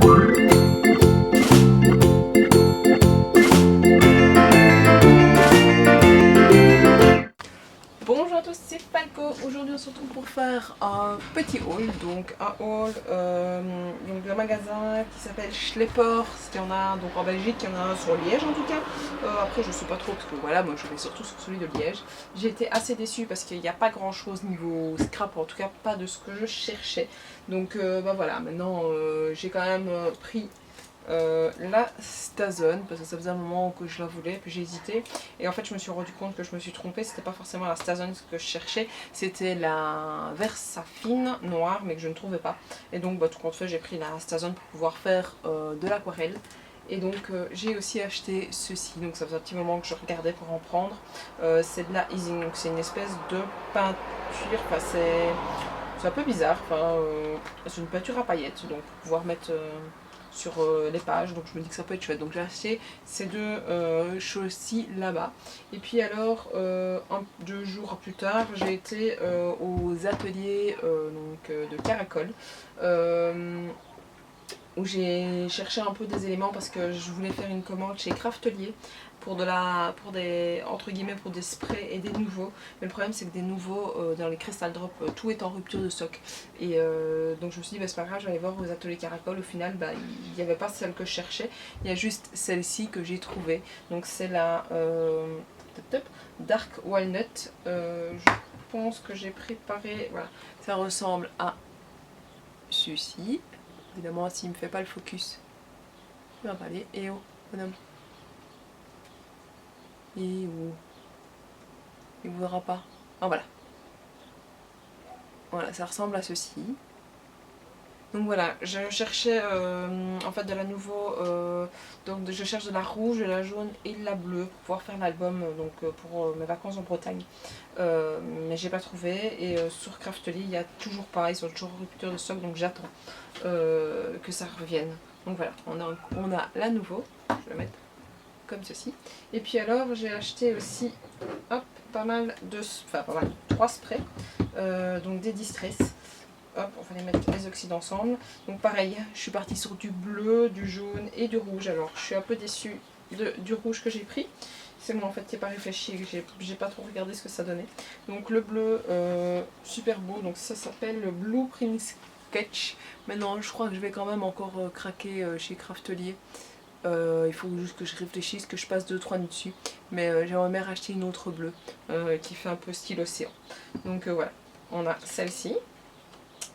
Bonjour à tous, c'est Falco. Aujourd'hui on se retrouve pour faire un petit haul, donc un haul donc d'un magasin qui s'appelle Schlepper. Il y en a donc en Belgique, il y en a un sur Liège en tout cas. Après je sais pas trop parce que voilà, moi je vais surtout sur celui de Liège. J'ai été assez déçue parce qu'il n'y a pas grand chose niveau scrap, en tout cas pas de ce que je cherchais. Donc bah voilà, maintenant j'ai quand même pris la Stazone parce que ça faisait un moment que je la voulais, puis j'ai hésité et en fait je me suis rendu compte que je me suis trompée, c'était pas forcément la Stazone que je cherchais, c'était la Versafine noire mais que je ne trouvais pas, et donc bah, tout compte fait j'ai pris la Stazone pour pouvoir faire de l'aquarelle. Et donc j'ai aussi acheté ceci, donc ça faisait un petit moment que je regardais pour en prendre. C'est de la Easing, donc c'est une espèce de peinture, enfin c'est un peu bizarre, c'est une peinture à paillettes, donc pour pouvoir mettre sur les pages, donc je me dis que ça peut être chouette. Donc j'ai acheté ces deux choses-ci là-bas. Et puis alors, 2 jours plus tard, j'ai été aux ateliers de Caracol. Où j'ai cherché un peu des éléments parce que je voulais faire une commande chez Craftelier pour des entre guillemets pour des sprays et des nouveaux. Mais le problème c'est que des nouveaux dans les Crystal Drop tout est en rupture de stock. Et donc je me suis dit bah, c'est pas grave, je vais aller voir aux ateliers Caracol. Au final bah, il n'y avait pas celle que je cherchais, il y a juste celle-ci que j'ai trouvée. Donc c'est la Dark Walnut. Je pense que j'ai préparé, voilà, ça ressemble à ceci. Évidemment, s'il me fait pas le focus, il va pas aller. Et oh, bonhomme. Et où il voudra pas. Ah voilà. Voilà, ça ressemble à ceci. Donc voilà, je cherchais en fait de la nouveau, donc je cherche de la rouge, de la jaune et de la bleue pour pouvoir faire l'album pour mes vacances en Bretagne. Mais j'ai pas trouvé, et sur Craftly il n'y a toujours pas, ils sont toujours en rupture de stock, donc j'attends que ça revienne. Donc voilà, on a la nouveau, je vais le mettre comme ceci. Et puis alors j'ai acheté aussi hop, pas mal, 3 sprays, donc des Distress. Hop, on va les mettre les oxydes ensemble. Donc pareil, je suis partie sur du bleu, du jaune et du rouge. Alors je suis un peu déçue du rouge que j'ai pris. C'est moi en fait qui n'ai pas réfléchi et que j'ai pas trop regardé ce que ça donnait. Donc le bleu, super beau. Donc ça s'appelle le Blueprint Sketch. Maintenant je crois que je vais quand même encore craquer chez Craftelier. Il faut juste que je réfléchisse, que je passe 2-3 nuits dessus. Mais j'aimerais bien racheter une autre bleue qui fait un peu style océan. Donc voilà, on a celle-ci.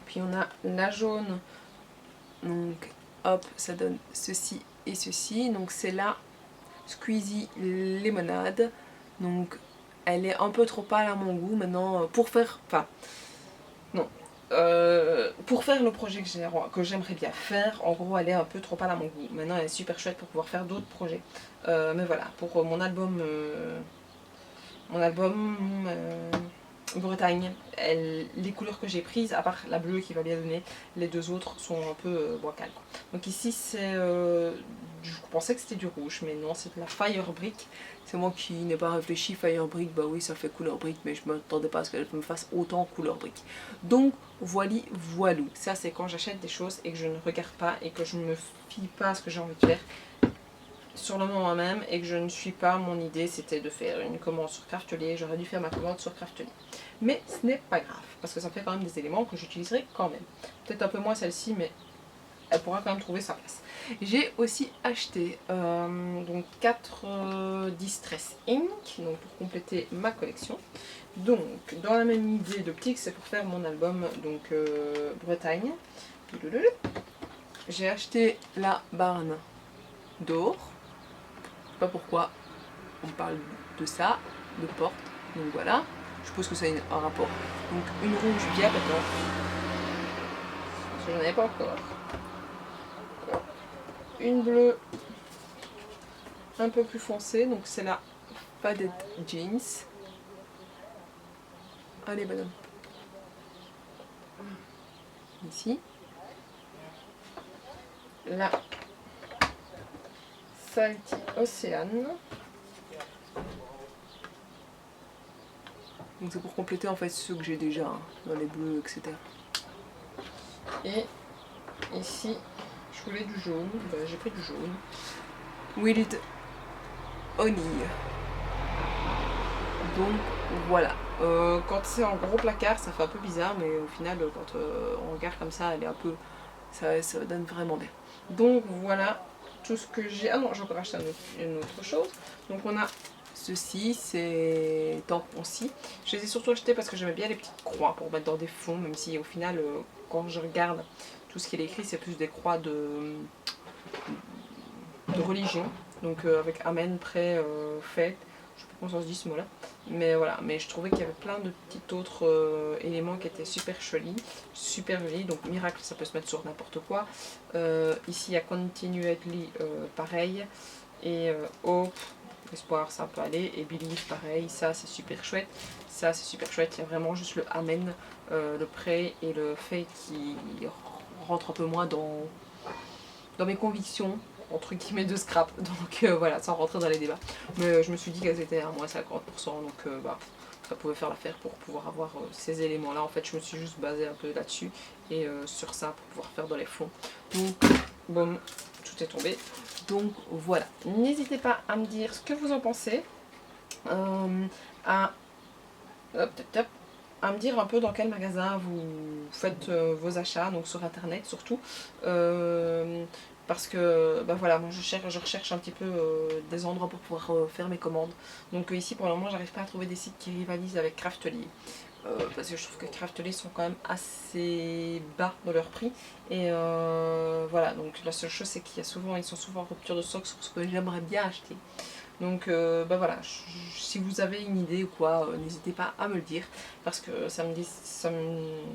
Puis on a la jaune, donc hop, ça donne ceci et ceci. Donc c'est la Squeezie Lemonade. Donc elle est un peu trop pâle à mon goût maintenant pour faire, pour faire le projet que j'aimerais bien faire. En gros elle est un peu trop pâle à mon goût. Maintenant elle est super chouette pour pouvoir faire d'autres projets. Mais voilà, pour mon album Bretagne, les couleurs que j'ai prises, à part la bleue qui va bien donner, les deux autres sont un peu bancales. Donc ici c'est, je pensais que c'était du rouge, mais non, c'est de la Fire Brick. C'est moi qui n'ai pas réfléchi. Fire Brick, bah oui ça fait couleur brique, mais je ne m'attendais pas à ce qu'elle me fasse autant couleur brique. Donc voilou, ça c'est quand j'achète des choses et que je ne regarde pas et que je ne me fie pas à ce que j'ai envie de faire sur le moment même, et que je ne suis pas, mon idée c'était de faire une commande sur Craftelier. J'aurais dû faire ma commande sur Craftelier, mais ce n'est pas grave parce que ça fait quand même des éléments que j'utiliserai quand même, peut-être un peu moins celle-ci, mais elle pourra quand même trouver sa place. J'ai aussi acheté donc 4 Distress Ink, donc pour compléter ma collection. Donc dans la même idée d'optique, c'est pour faire mon album donc Bretagne. J'ai acheté la Barne d'or. Pas pourquoi on parle de ça, de porte, donc voilà, je suppose que ça a un rapport. Donc une rouge bien d'accord, parce que j'en avais pas encore. Une bleue un peu plus foncée, donc c'est la Padded Jeans. Allez bonhomme. Ici. La Salty Ocean. Donc c'est pour compléter en fait ceux que j'ai déjà, hein, dans les bleus, etc. Et ici, je Je voulais du jaune, bah, j'ai pris du jaune. Wild Honey. Donc voilà. Quand c'est en gros placard, ça fait un peu bizarre, mais au final, quand on regarde comme ça, elle est un peu. Ça donne vraiment bien. Donc voilà tout ce que j'ai. Ah non, j'ai encore acheté une autre chose. Donc on a ceci, c'est tampons-ci. Je les ai surtout achetés parce que j'aimais bien les petites croix pour mettre dans des fonds, même si au final, quand je regarde tout ce qui est écrit, c'est plus des croix de religion. Donc avec Amen, prêt, fête. Je sais pas comment ça se dit ce mot-là. Mais voilà, mais je trouvais qu'il y avait plein de petits autres éléments qui étaient super jolis. Super jolis. Donc miracle, ça peut se mettre sur n'importe quoi. Ici, il y a continually, pareil. Et hope, espoir, ça peut aller. Et believe, pareil. Ça, c'est super chouette. Ça, c'est super chouette. Il y a vraiment juste le Amen, le prêt et le fait qui rentre un peu moins dans mes convictions entre guillemets de scrap, donc voilà, sans rentrer dans les débats. Mais je me suis dit qu'elles étaient à moins 50%, donc bah, ça pouvait faire l'affaire pour pouvoir avoir ces éléments-là. En fait, je me suis juste basée un peu là-dessus et sur ça pour pouvoir faire dans les fonds. Donc, bon, tout est tombé. Donc voilà, n'hésitez pas à me dire ce que vous en pensez, à me dire un peu dans quel magasin vous faites vos achats, donc sur internet surtout. Parce que bah voilà, moi je recherche un petit peu des endroits pour pouvoir faire mes commandes. Donc ici pour le moment j'arrive pas à trouver des sites qui rivalisent avec Craftly. Parce que je trouve que Craftly sont quand même assez bas dans leur prix. Et voilà, donc la seule chose c'est qu'ils sont souvent en rupture de stock sur ce que j'aimerais bien acheter. Donc bah voilà, si vous avez une idée ou quoi, n'hésitez pas à me le dire, parce que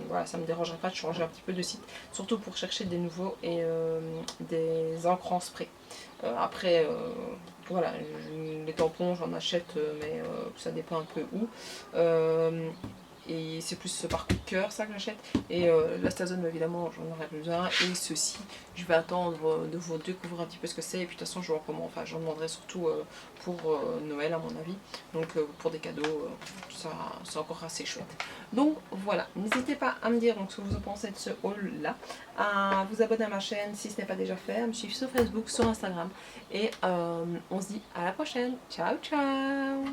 voilà, ça me dérangerait pas de changer un petit peu de site, surtout pour chercher des nouveaux et des encres en spray. Après, voilà, les tampons j'en achète, mais ça dépend un peu où. Et c'est plus par coup de cœur ça que j'achète. Et l'Astazone évidemment j'en aurais besoin. Et ceci, je vais attendre de vous découvrir un petit peu ce que c'est. Et puis de toute façon j'en demanderai surtout pour Noël à mon avis. Donc pour des cadeaux, ça c'est encore assez chouette. Donc voilà, n'hésitez pas à me dire donc, ce que vous en pensez de ce haul là. À vous abonner à ma chaîne si ce n'est pas déjà fait. À me suivre sur Facebook, sur Instagram. Et on se dit à la prochaine. Ciao ciao.